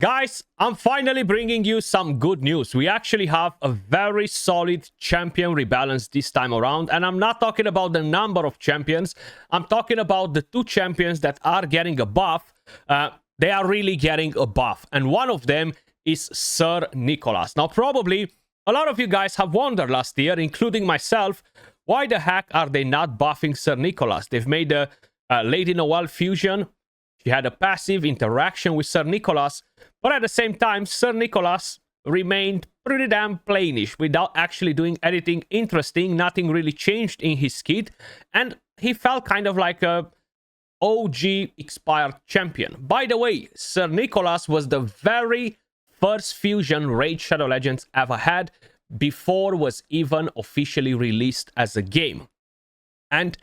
Guys, I'm finally bringing you some good news. We actually have a very solid champion rebalance this time around. And I'm not talking about the number of champions. I'm talking about the two champions that are getting a buff. They are really getting a buff. And one of them is Sir Nicholas. Now, probably a lot of you guys have wondered last year, including myself, why the heck are they not buffing Sir Nicholas? They've made a Lady Noelle fusion. She had a passive interaction with Sir Nicholas, but at the same time, Sir Nicholas remained pretty damn plainish without actually doing anything interesting. Nothing really changed in his kit, and he felt kind of like a OG expired champion. By the way, Sir Nicholas was the very first fusion Raid Shadow Legends ever had before was even officially released as a game. And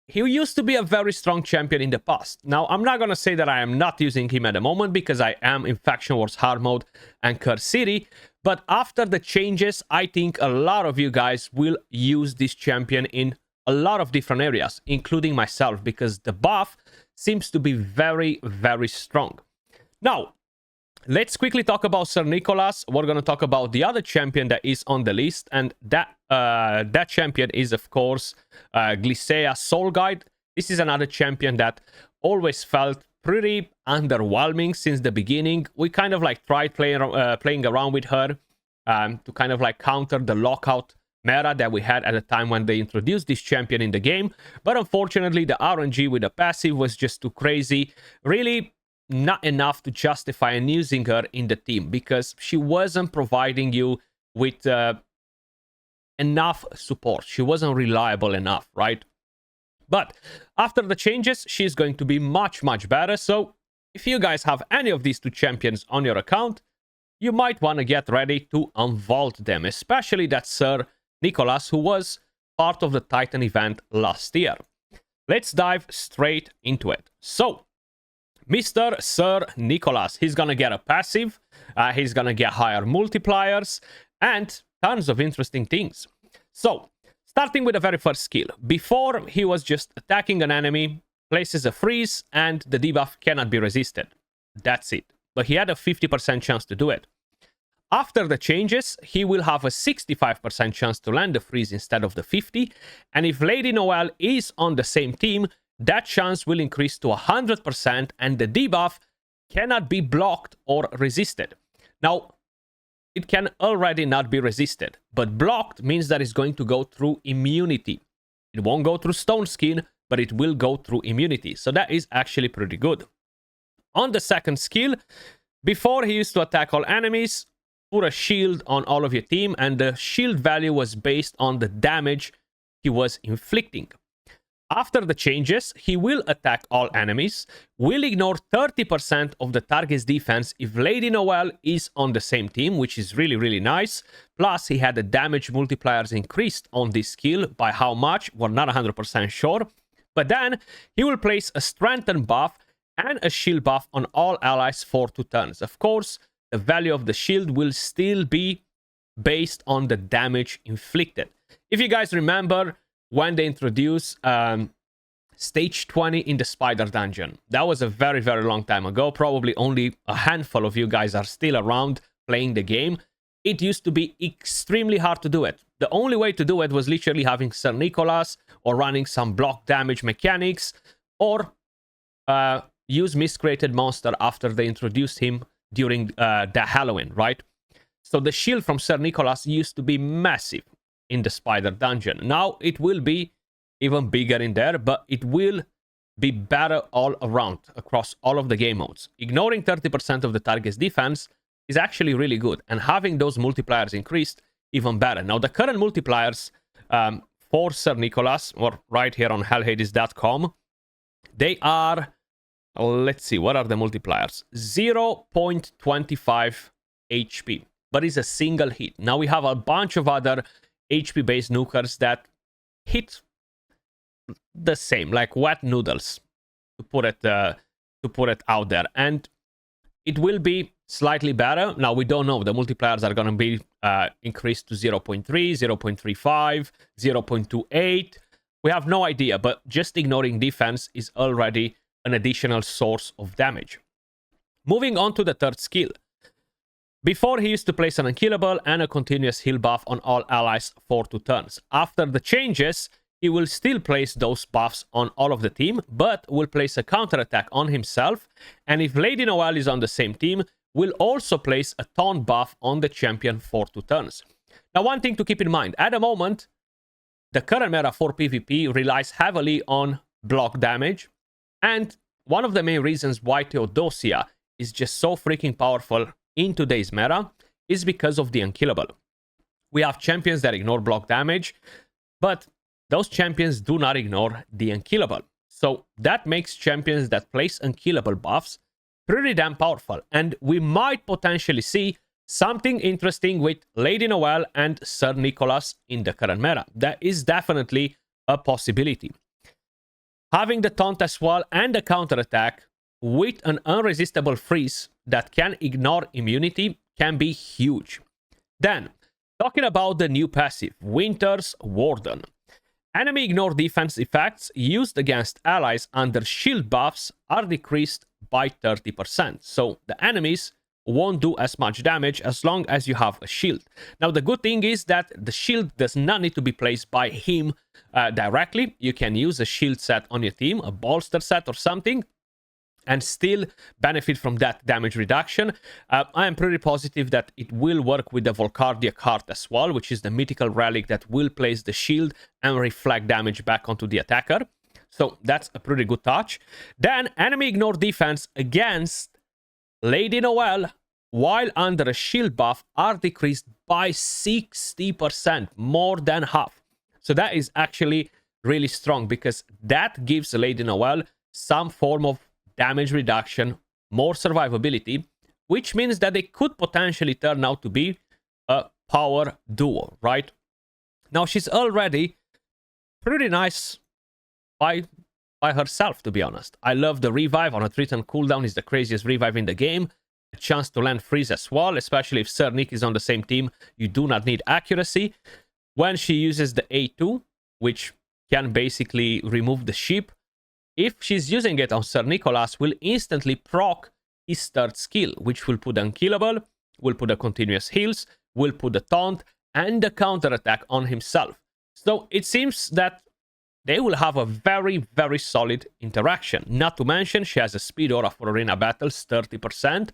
he used to be a very strong champion in the past. Now, I'm not going to say that I am not using him at the moment because I am in Faction Wars Hard Mode and Curse City. But after the changes, I think a lot of you guys will use this champion in a lot of different areas, including myself, because the buff seems to be very, very strong. Now, let's quickly talk about Sir Nicholas. We're going to talk about the other champion that is on the list, and that champion is, of course, Glycea Soul Guide. This is another champion that always felt pretty underwhelming since the beginning. We kind of like tried playing around with her to kind of like counter the lockout meta that we had at the time when they introduced this champion in the game. But unfortunately, the RNG with the passive was just too crazy. Really not enough to justify and using her in the team because she wasn't providing you with enough support. She wasn't reliable enough, right? But after the changes, she's going to be much, much better. So if you guys have any of these two champions on your account, you might want to get ready to unvault them, especially that Sir Nicholas, who was part of the Titan event last year. Let's dive straight into it. So, Mr. Sir Nicholas, he's gonna get a passive, he's gonna get higher multipliers, and tons of interesting things. So, starting with the very first skill. Before, he was just attacking an enemy, places a freeze, and the debuff cannot be resisted. That's it. But he had a 50% chance to do it. After the changes, he will have a 65% chance to land the freeze instead of the 50, and if Lady Noelle is on the same team, that chance will increase to 100%, and the debuff cannot be blocked or resisted. Now, it can already not be resisted, but blocked means that it's going to go through immunity. It won't go through Stone Skin, but it will go through immunity, so that is actually pretty good. On the second skill, before he used to attack all enemies, put a shield on all of your team, and the shield value was based on the damage he was inflicting. After the changes, he will attack all enemies, will ignore 30% of the target's defense if Lady Noelle is on the same team, which is really, really nice. Plus, he had the damage multipliers increased on this skill. By how much? We're not 100% sure. But then, he will place a strengthen buff and a shield buff on all allies for 2 turns. Of course, the value of the shield will still be based on the damage inflicted. If you guys remember, when they introduced stage 20 in the Spider Dungeon, that was a very, very long time ago. Probably only a handful of you guys are still around playing the game. It used to be extremely hard to do it. The only way to do it was literally having Sir Nicholas or running some block damage mechanics, or use miscreated monster after they introduced him during the Halloween, right? So the shield from Sir Nicholas used to be massive in the Spider Dungeon. Now it will be even bigger in there, but it will be better all around across all of the game modes. Ignoring 30% of the target's defense is actually really good, and having those multipliers increased, even better. Now the current multipliers for Sir Nicholas, or right here on hellhades.com, they are, let's see, what are the multipliers? 0.25 HP, but it's a single hit. Now we have a bunch of other HP based nukers that hit the same, like wet noodles, to put it out there, and it will be slightly better. Now we don't know, the multipliers are going to be increased to 0.3, 0.35, 0.28. We have no idea, but just ignoring defense is already an additional source of damage. Moving on to the third skill. Before, he used to place an unkillable and a continuous heal buff on all allies for 2 turns. After the changes, he will still place those buffs on all of the team, but will place a counterattack on himself, and if Lady Noelle is on the same team, will also place a taunt buff on the champion for 2 turns. Now, one thing to keep in mind, at the moment, the current meta for PvP relies heavily on block damage, and one of the main reasons why Theodosia is just so freaking powerful in today's meta is because of the unkillable. We have champions that ignore block damage, but those champions do not ignore the unkillable. So that makes champions that place unkillable buffs pretty damn powerful, and we might potentially see something interesting with Lady Noelle and Sir Nicholas in the current meta. That is definitely a possibility. Having the taunt as well and the counterattack with an unresistible freeze that can ignore immunity can be huge. Then, talking about the new passive, Winter's Warden. Enemy ignore defense effects used against allies under shield buffs are decreased by 30%. So the enemies won't do as much damage as long as you have a shield. Now, the good thing is that the shield does not need to be placed by him directly. You can use a shield set on your team, a bolster set or something, and still benefit from that damage reduction. I am pretty positive that it will work with the Volcardia card as well, which is the mythical relic that will place the shield and reflect damage back onto the attacker. So that's a pretty good touch. Then, enemy ignore defense against Lady Noelle while under a shield buff are decreased by 60%, more than half. So that is actually really strong because that gives Lady Noelle some form of damage reduction, more survivability, which means that they could potentially turn out to be a power duo, right? Now, she's already pretty nice by herself, to be honest. I love the revive on a 3-turn cooldown, is the craziest revive in the game. A chance to land freeze as well, especially if Sir Nick is on the same team, you do not need accuracy. When she uses the A2, which can basically remove the ship, if she's using it on Sir Nicholas, will instantly proc his third skill, which will put unkillable, will put a continuous heals, will put the taunt, and the counterattack on himself. So it seems that they will have a very, very solid interaction. Not to mention, she has a speed aura for arena battles, 30%.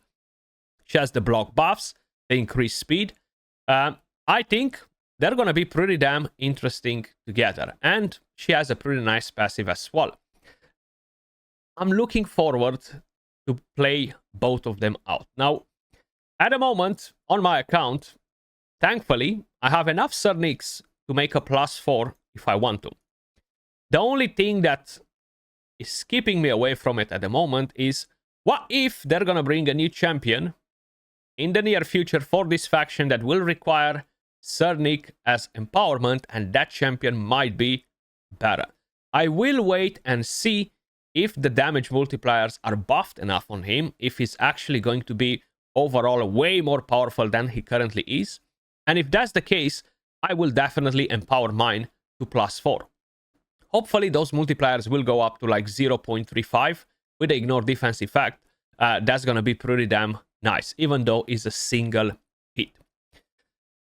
She has the block buffs, the increased speed. I think they're going to be pretty damn interesting together. And she has a pretty nice passive as well. I'm looking forward to play both of them out. Now, at the moment, on my account, thankfully, I have enough Sir Nicks to make a +4 if I want to. The only thing that is keeping me away from it at the moment is, what if they're gonna bring a new champion in the near future for this faction that will require Sir Nick as empowerment, and that champion might be better. I will wait and see if the damage multipliers are buffed enough on him, if he's actually going to be overall way more powerful than he currently is. And if that's the case, I will definitely empower mine to +4. Hopefully those multipliers will go up to like 0.35 with the ignore defense effect. That's going to be pretty damn nice, even though it's a single hit.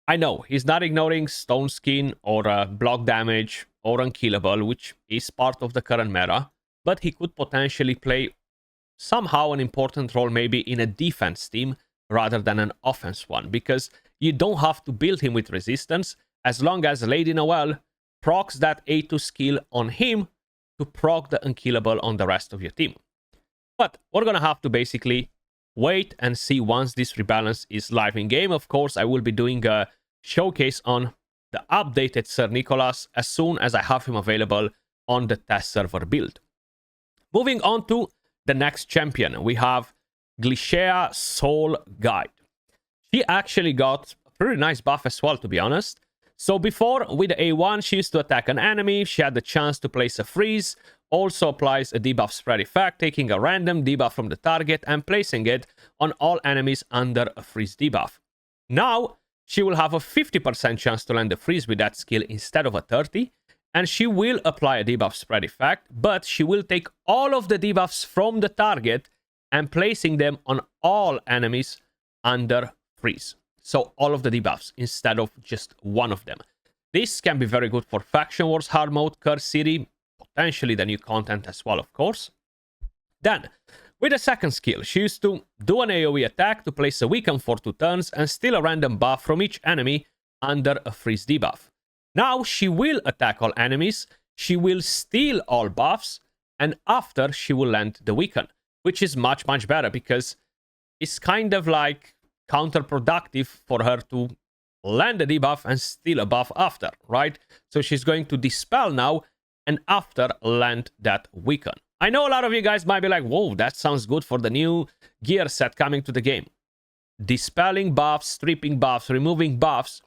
I know he's not ignoring stone skin or block damage or unkillable, which is part of the current meta, but he could potentially play somehow an important role maybe in a defense team rather than an offense one, because you don't have to build him with resistance as long as Lady Noelle procs that A2 skill on him to proc the unkillable on the rest of your team. But we're gonna have to basically wait and see once this rebalance is live in game. Of course, I will be doing a showcase on the updated Sir Nicholas as soon as I have him available on the test server build. Moving on to the next champion, we have Glycea Soul Guide. She actually got a pretty nice buff as well, to be honest. So before, with the A1, she used to attack an enemy. She had the chance to place a freeze. Also applies a debuff spread effect, taking a random debuff from the target and placing it on all enemies under a freeze debuff. Now, she will have a 50% chance to land a freeze with that skill instead of a 30%. And she will apply a debuff spread effect, but she will take all of the debuffs from the target and placing them on all enemies under freeze. So all of the debuffs instead of just one of them. This can be very good for Faction Wars Hard Mode, Curse City, potentially the new content as well, of course. Then, with the second skill, she used to do an AoE attack to place a weaken for 2 turns and steal a random buff from each enemy under a freeze debuff. Now she will attack all enemies, she will steal all buffs, and after she will land the weaken, which is much, much better because it's kind of like counterproductive for her to land a debuff and steal a buff after, right? So she's going to dispel now and after land that weaken. I know a lot of you guys might be like, whoa, that sounds good for the new gear set coming to the game. Dispelling buffs, stripping buffs, removing buffs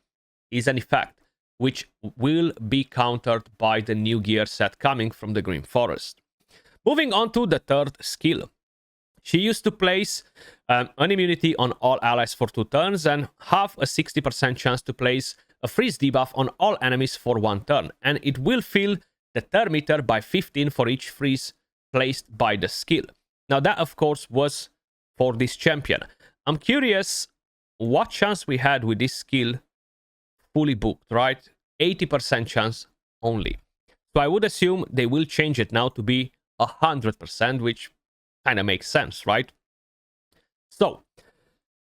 is an effect which will be countered by the new gear set coming from the Green Forest. Moving on to the third skill. She used to place an immunity on all allies for 2 turns and have a 60% chance to place a freeze debuff on all enemies for 1 turn. And it will fill the turn meter by 15 for each freeze placed by the skill. Now that, of course, was for this champion. I'm curious what chance we had with this skill fully booked, right? 80% chance only. So I would assume they will change it now to be 100%, which kind of makes sense, right? So,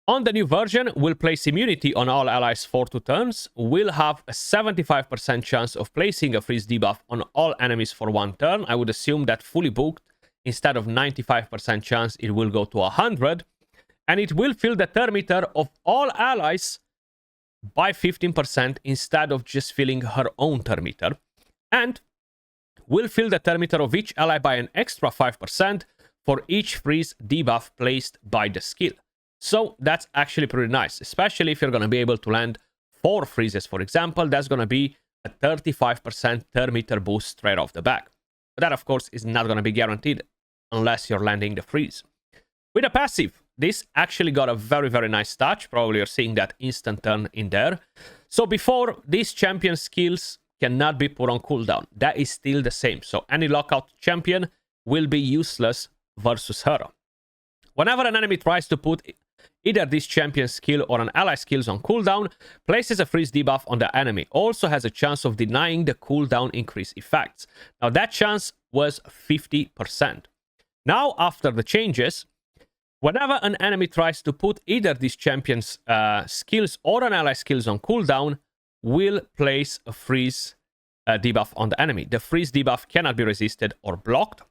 on the new version, we'll place immunity on all allies for 2 turns. We'll have a 75% chance of placing a freeze debuff on all enemies for 1 turn. I would assume that fully booked, instead of 95% chance, it will go to 100. And it will fill the turn meter of all allies by 15% instead of just filling her own turn meter. And will fill the turn meter of each ally by an extra 5% for each freeze debuff placed by the skill. So that's actually pretty nice, especially if you're going to be able to land 4 freezes, for example. That's going to be a 35% turn meter boost straight off the back. But that, of course, is not going to be guaranteed unless you're landing the freeze. With a passive, this actually got a very, very nice touch. Probably you're seeing that instant turn in there. So before, these champion skills cannot be put on cooldown. That is still the same. So any lockout champion will be useless versus her. Whenever an enemy tries to put either this champion skill or an ally skills on cooldown, places a freeze debuff on the enemy, also has a chance of denying the cooldown increase effects. Now that chance was 50%. Now after the changes, whenever an enemy tries to put either these champion's skills or an ally skills on cooldown, will place a freeze debuff on the enemy. The freeze debuff cannot be resisted or blocked,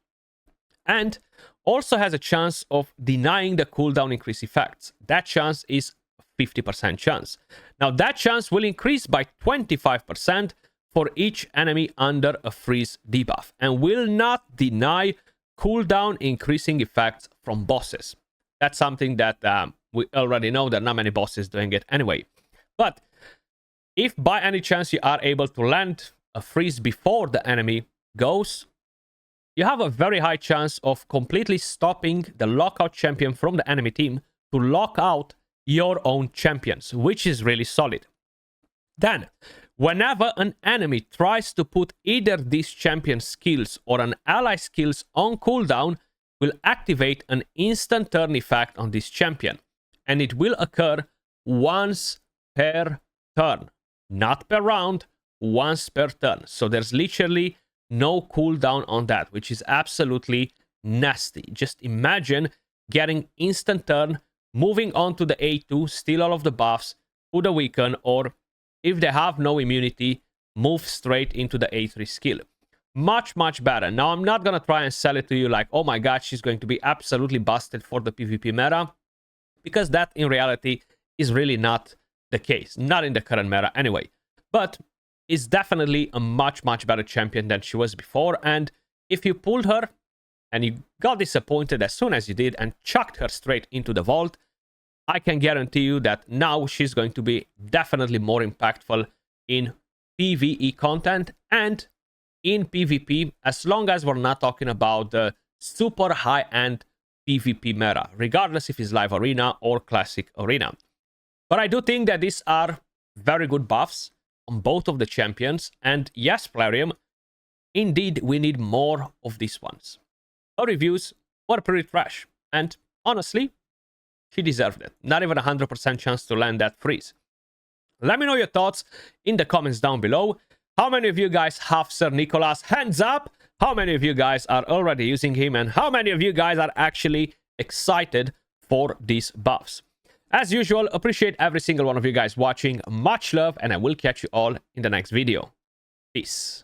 and also has a chance of denying the cooldown increase effects. That chance is 50% chance. Now that chance will increase by 25% for each enemy under a freeze debuff and will not deny cooldown increasing effects from bosses. That's something that we already know that not many bosses doing it anyway. But if by any chance you are able to land a freeze before the enemy goes, you have a very high chance of completely stopping the lockout champion from the enemy team to lock out your own champions, which is really solid. Then, whenever an enemy tries to put either these champion skills or an ally skills on cooldown, will activate an instant turn effect on this champion. And it will occur once per turn. Not per round, once per turn. So there's literally no cooldown on that, which is absolutely nasty. Just imagine getting instant turn, moving on to the A2, steal all of the buffs, put a weaken, or if they have no immunity, move straight into the A3 skill. Much, much better. Now, I'm not going to try and sell it to you like, oh my god, she's going to be absolutely busted for the PvP meta, because that in reality is really not the case. Not in the current meta anyway. But is definitely a much, much better champion than she was before. And if you pulled her and you got disappointed as soon as you did and chucked her straight into the vault, I can guarantee you that now she's going to be definitely more impactful in PvE content and in PvP, as long as we're not talking about the super high-end PvP meta, regardless if it's live arena or classic arena. But I do think that these are very good buffs on both of the champions. And yes, PLARIUM, indeed, we need more of these ones. Our reviews were pretty trash. And honestly, she deserved it. Not even a 100% chance to land that freeze. Let me know your thoughts in the comments down below. How many of you guys have Sir Nicholas? Hands up! How many of you guys are already using him? And how many of you guys are actually excited for these buffs? As usual, appreciate every single one of you guys watching. Much love, and I will catch you all in the next video. Peace.